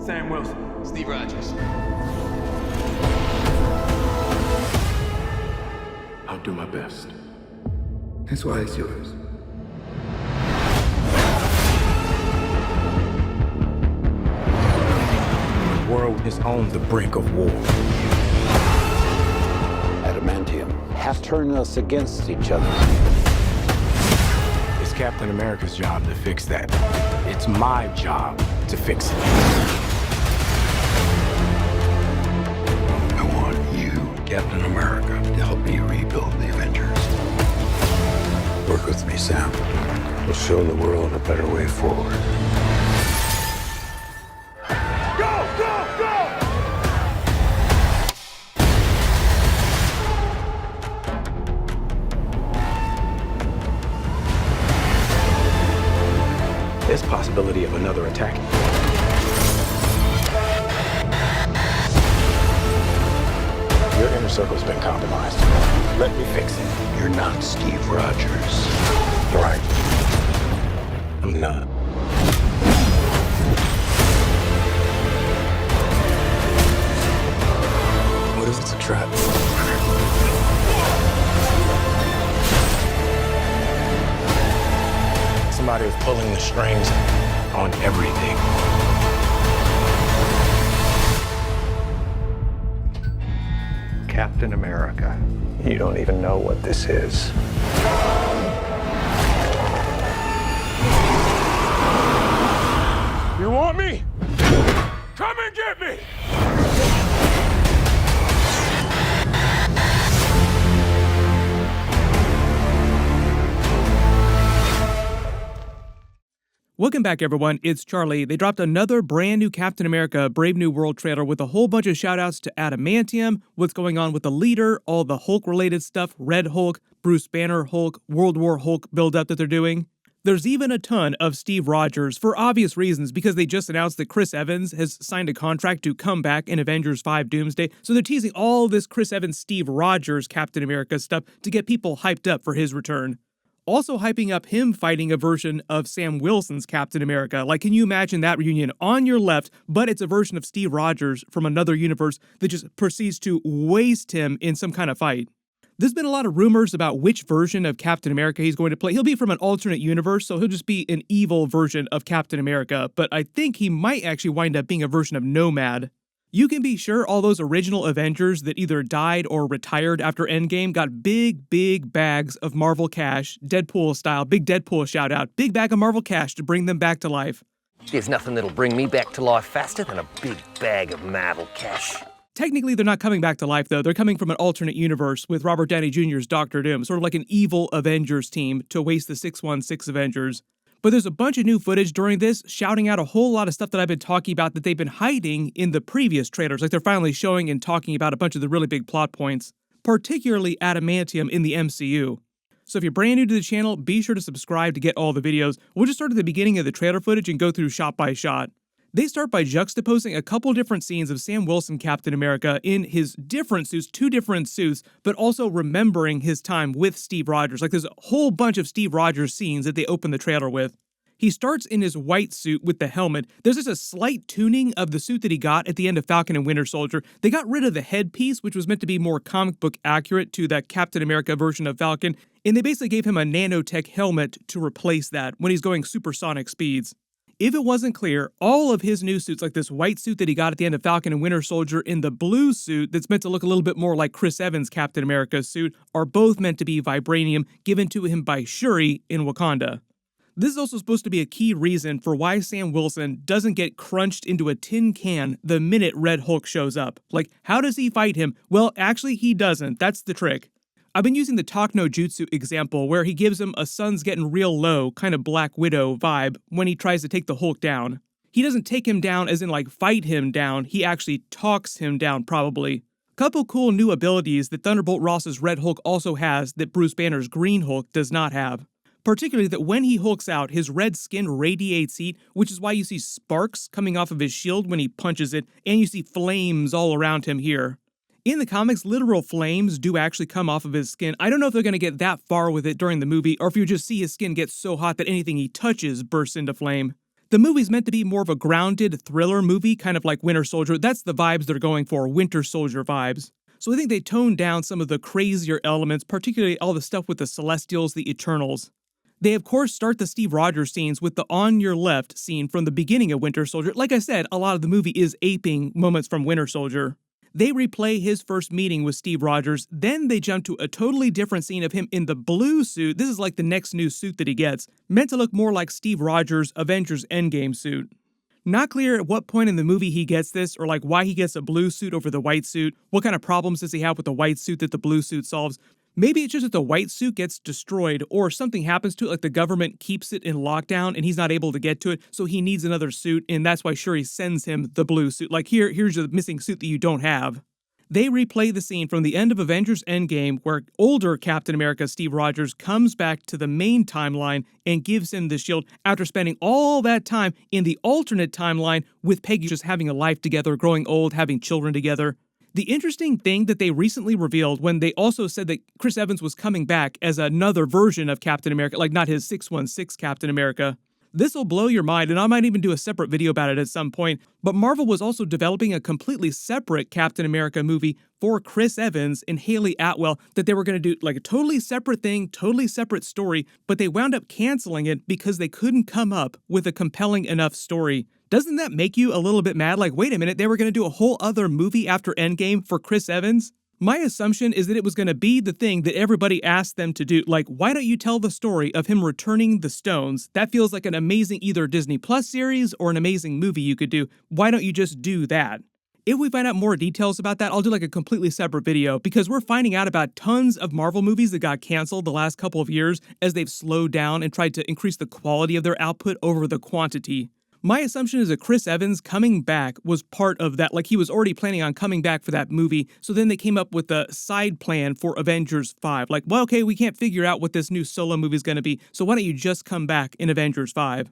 Sam Wilson. Steve Rogers. I'll do my best. That's why it's yours. The world is on the brink of war. Adamantium has turned us against each other. It's Captain America's job to fix that. It's my job to fix it. I want you, Captain America, to help me rebuild the Avengers. Work with me, Sam. We'll show the world a better way forward. There's possibility of another attack. Your inner circle's been compromised. Let me fix it. You're not Steve Rogers. Right. I'm not. What if it's a trap? Somebody was pulling the strings on everything. Captain America. You don't even know what this is. You want me? Come and get me! Welcome back, everyone. It's Charlie. They dropped another brand new Captain America Brave New World trailer with a whole bunch of shout-outs to Adamantium, what's going on with the leader, all the Hulk-related stuff, Red Hulk, Bruce Banner Hulk, World War Hulk build-up that they're doing. There's even a ton of Steve Rogers for obvious reasons because they just announced that Chris Evans has signed a contract to come back in Avengers 5 Doomsday, so they're teasing all this Chris Evans, Steve Rogers Captain America stuff to get people hyped up for his return. Also hyping up him fighting a version of Sam Wilson's Captain America. Like, can you imagine that reunion on your left, but it's a version of Steve Rogers from another universe that just proceeds to waste him in some kind of fight. There's been a lot of rumors about which version of Captain America he's going to play. He'll be from an alternate universe, so he'll just be an evil version of Captain America, but I think he might actually wind up being a version of Nomad. You can be sure all those original Avengers that either died or retired after Endgame got big bags of Marvel cash, Deadpool style, big Deadpool shout out, big bag of Marvel cash to bring them back to life. There's nothing that'll bring me back to life faster than a big bag of Marvel cash. Technically, they're not coming back to life, though. They're coming from an alternate universe with Robert Downey Jr.'s Doctor Doom, sort of like an evil Avengers team to waste the 616 Avengers. But there's a bunch of new footage during this, shouting out a whole lot of stuff that I've been talking about that they've been hiding in the previous trailers. Like they're finally showing and talking about a bunch of the really big plot points, particularly Adamantium in the MCU. So if you're brand new to the channel, be sure to subscribe to get all the videos. We'll just start at the beginning of the trailer footage and go through shot by shot. They start by juxtaposing a couple different scenes of Sam Wilson Captain America in his different suits, two different suits, but also remembering his time with Steve Rogers. Like there's a whole bunch of Steve Rogers scenes that they open the trailer with. He starts in his white suit with the helmet. There's just a slight tuning of the suit that he got at the end of Falcon and Winter Soldier. They got rid of the headpiece, which was meant to be more comic book accurate to that Captain America version of Falcon, and they basically gave him a nanotech helmet to replace that when he's going supersonic speeds. If it wasn't clear, all of his new suits, like this white suit that he got at the end of Falcon and Winter Soldier and the blue suit that's meant to look a little bit more like Chris Evans' Captain America's suit, are both meant to be vibranium given to him by Shuri in Wakanda. This is also supposed to be a key reason for why Sam Wilson doesn't get crunched into a tin can the minute Red Hulk shows up. Like, how does he fight him? Well, actually, he doesn't. That's the trick. I've been using the Talk No Jutsu example where he gives him a sun's getting real low kind of Black Widow vibe when he tries to take the Hulk down. He doesn't take him down as in like fight him down, he actually talks him down probably. Couple cool new abilities that Thunderbolt Ross's Red Hulk also has that Bruce Banner's Green Hulk does not have. Particularly that when he hulks out, his red skin radiates heat, which is why you see sparks coming off of his shield when he punches it, and you see flames all around him here. In the comics, literal flames do actually come off of his skin. I don't know if they're going to get that far with it during the movie, or if you just see his skin get so hot that anything he touches bursts into flame. The movie's meant to be more of a grounded thriller movie, kind of like Winter Soldier. That's the vibes they're going for, Winter Soldier vibes. So I think they toned down some of the crazier elements, particularly all the stuff with the Celestials, the Eternals. They of course start the Steve Rogers scenes with the on your left scene from the beginning of Winter Soldier. Like I said, a lot of the movie is aping moments from Winter Soldier. They replay his first meeting with Steve Rogers, then they jump to a totally different scene of him in the blue suit. This is like the next new suit that he gets, meant to look more like Steve Rogers' Avengers Endgame suit. Not clear at what point in the movie he gets this, or like why he gets a blue suit over the white suit. What kind of problems does he have with the white suit that the blue suit solves? Maybe it's just that the white suit gets destroyed, or something happens to it, like the government keeps it in lockdown and he's not able to get to it, so he needs another suit, and that's why Shuri sends him the blue suit. Like, here's the missing suit that you don't have. They replay the scene from the end of Avengers Endgame where older Captain America Steve Rogers comes back to the main timeline and gives him the shield after spending all that time in the alternate timeline with Peggy just having a life together, growing old, having children together. The interesting thing that they recently revealed when they also said that Chris Evans was coming back as another version of Captain America, like not his 616 Captain America. This will blow your mind, and I might even do a separate video about it at some point, but Marvel was also developing a completely separate Captain America movie for Chris Evans and Haley Atwell that they were going to do like a totally separate thing, totally separate story, but they wound up canceling it because they couldn't come up with a compelling enough story. Doesn't that make you a little bit mad? Like, wait a minute, they were going to do a whole other movie after Endgame for Chris Evans? My assumption is that it was going to be the thing that everybody asked them to do. Like, why don't you tell the story of him returning the stones? That feels like an amazing either Disney Plus series or an amazing movie you could do. Why don't you just do that? If we find out more details about that, I'll do like a completely separate video because we're finding out about tons of Marvel movies that got canceled the last couple of years as they've slowed down and tried to increase the quality of their output over the quantity. My assumption is that Chris Evans coming back was part of that, like he was already planning on coming back for that movie, so then they came up with a side plan for Avengers 5. Like, well, okay, we can't figure out what this new solo movie is going to be, so why don't you just come back in Avengers 5?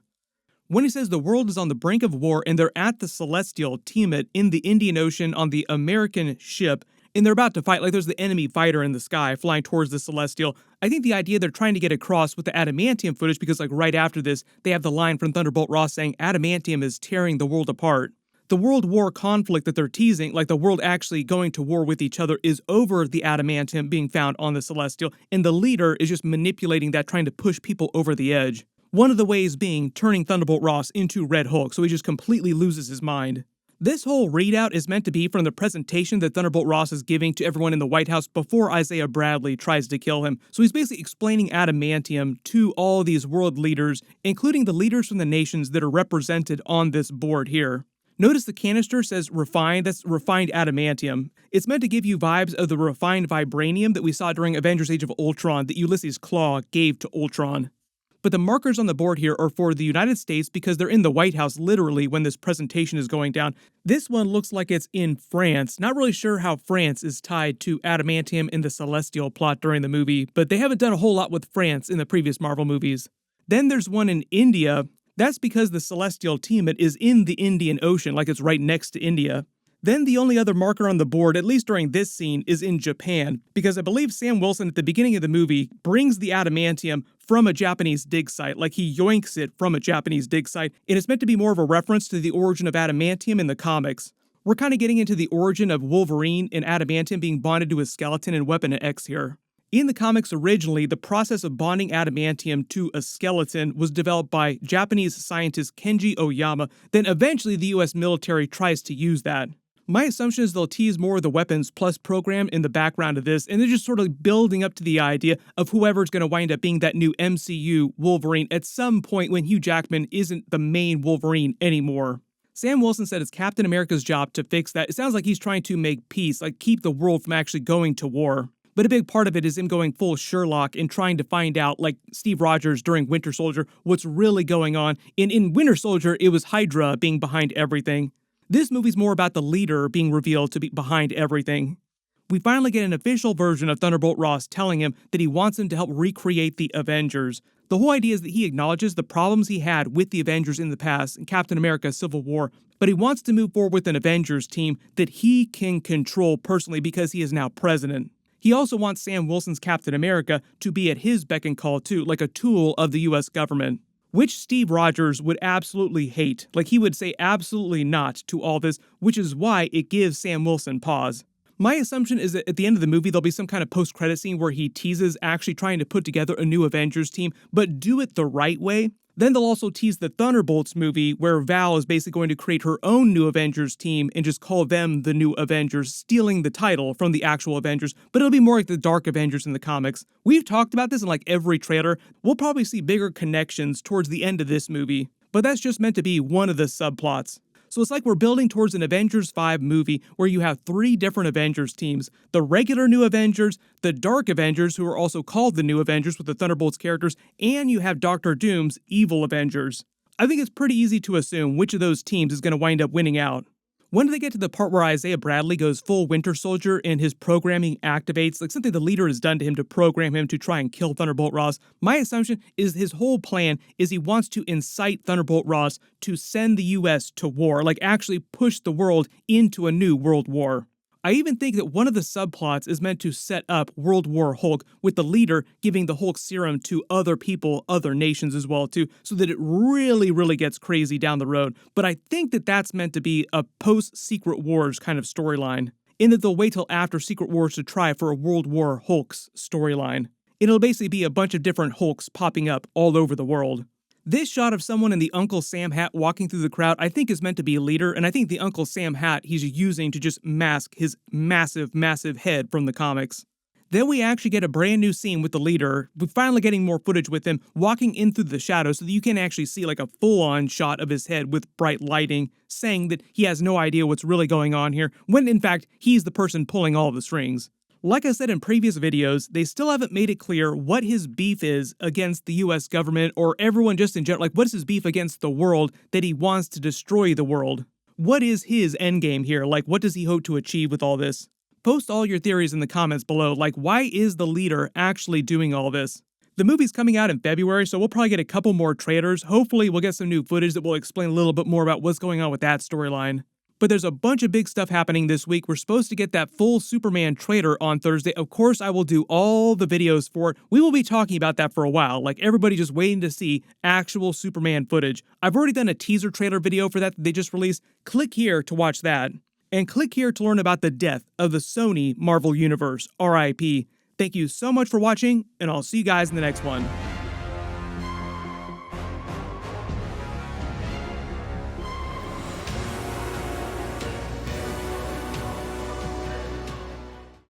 When he says the world is on the brink of war and they're at the Celestial Tiamat in the Indian Ocean on the American ship, and they're about to fight, like there's the enemy fighter in the sky flying towards the Celestial. I think the idea they're trying to get across with the Adamantium footage, because like right after this, they have the line from Thunderbolt Ross saying Adamantium is tearing the world apart. The world war conflict that they're teasing, like the world actually going to war with each other, is over the Adamantium being found on the Celestial, and the leader is just manipulating that, trying to push people over the edge. One of the ways being turning Thunderbolt Ross into Red Hulk, so he just completely loses his mind. This whole readout is meant to be from the presentation that Thunderbolt Ross is giving to everyone in the White House before Isaiah Bradley tries to kill him. So he's basically explaining Adamantium to all these world leaders, including the leaders from the nations that are represented on this board here. Notice the canister says refined, that's refined adamantium. It's meant to give you vibes of the refined vibranium that we saw during Avengers Age of Ultron that Ulysses Klaue gave to Ultron. But the markers on the board here are for the United States because they're in the White House literally when this presentation is going down. This one looks like it's in France. Not really sure how France is tied to Adamantium in the Celestial plot during the movie, but they haven't done a whole lot with France in the previous Marvel movies. Then there's one in India. That's because the Celestial Tiamat is in the Indian Ocean, like it's right next to India. Then the only other marker on the board, at least during this scene, is in Japan, because I believe Sam Wilson at the beginning of the movie brings the adamantium from a Japanese dig site, like he yoinks it from a Japanese dig site, and it's meant to be more of a reference to the origin of adamantium in the comics. We're kind of getting into the origin of Wolverine and adamantium being bonded to his skeleton in Weapon X here. In the comics originally, the process of bonding adamantium to a skeleton was developed by Japanese scientist Kenji Oyama, then eventually the US military tries to use that. My assumption is they'll tease more of the Weapons Plus program in the background of this, and they're just sort of building up to the idea of whoever's going to wind up being that new MCU Wolverine at some point when Hugh Jackman isn't the main Wolverine anymore. Sam Wilson said it's Captain America's job to fix that. It sounds like he's trying to make peace, like keep the world from actually going to war. But a big part of it is him going full Sherlock and trying to find out, like Steve Rogers during Winter Soldier, what's really going on. In Winter Soldier, it was Hydra being behind everything. This movie's more about the leader being revealed to be behind everything. We finally get an official version of Thunderbolt Ross telling him that he wants him to help recreate the Avengers. The whole idea is that he acknowledges the problems he had with the Avengers in the past in Captain America Civil War, but he wants to move forward with an Avengers team that he can control personally because he is now president. He also wants Sam Wilson's Captain America to be at his beck and call too, like a tool of the US government. which Steve Rogers would absolutely hate. Like, he would say absolutely not to all this, which is why it gives Sam Wilson pause. My assumption is that at the end of the movie, there'll be some kind of post-credit scene where he teases actually trying to put together a new Avengers team, but do it the right way. Then they'll also tease the Thunderbolts movie, where Val is basically going to create her own new Avengers team and just call them the new Avengers, stealing the title from the actual Avengers, but it'll be more like the Dark Avengers in the comics. We've talked about this in like every trailer. We'll probably see bigger connections towards the end of this movie, but that's just meant to be one of the subplots. So it's like we're building towards an Avengers 5 movie where you have 3 different Avengers teams. The regular New Avengers, the Dark Avengers, who are also called the New Avengers with the Thunderbolts characters, and you have Doctor Doom's Evil Avengers. I think it's pretty easy to assume which of those teams is going to wind up winning out. When do they get to the part where Isaiah Bradley goes full Winter Soldier and his programming activates, like something the leader has done to him to program him to try and kill Thunderbolt Ross? My assumption is his whole plan is he wants to incite Thunderbolt Ross to send the US to war, like actually push the world into a new world war. I even think that one of the subplots is meant to set up World War Hulk, with the leader giving the Hulk serum to other people, other nations as well too, so that it really gets crazy down the road. But I think that that's meant to be a post-Secret Wars kind of storyline, in that they'll wait till after Secret Wars to try for a World War Hulk's storyline. It'll basically be a bunch of different Hulks popping up all over the world. This shot of someone in the Uncle Sam hat walking through the crowd I think is meant to be a leader, and I think the Uncle Sam hat he's using to just mask his massive head from the comics. Then we actually get a brand new scene with the leader. We're finally getting more footage with him walking in through the shadows so that you can actually see like a full-on shot of his head with bright lighting, saying that he has no idea what's really going on here, when in fact he's the person pulling all the strings. Like I said in previous videos, they still haven't made it clear what his beef is against the US government or everyone just in general. Like, what is his beef against the world that he wants to destroy the world? What is his endgame here? Like, what does he hope to achieve with all this? Post all your theories in the comments below. Like, why is the leader actually doing all this? The movie's coming out in February, so we'll probably get a couple more trailers. Hopefully we'll get some new footage that will explain a little bit more about what's going on with that storyline. But there's a bunch of big stuff happening this week. We're supposed to get that full Superman trailer on Thursday. Of course, I will do all the videos for it. We will be talking about that for a while, like everybody just waiting to see actual Superman footage. I've already done a teaser trailer video for that they just released. Click here to watch that. And click here to learn about the death of the Sony Marvel Universe, RIP. Thank you so much for watching, and I'll see you guys in the next one.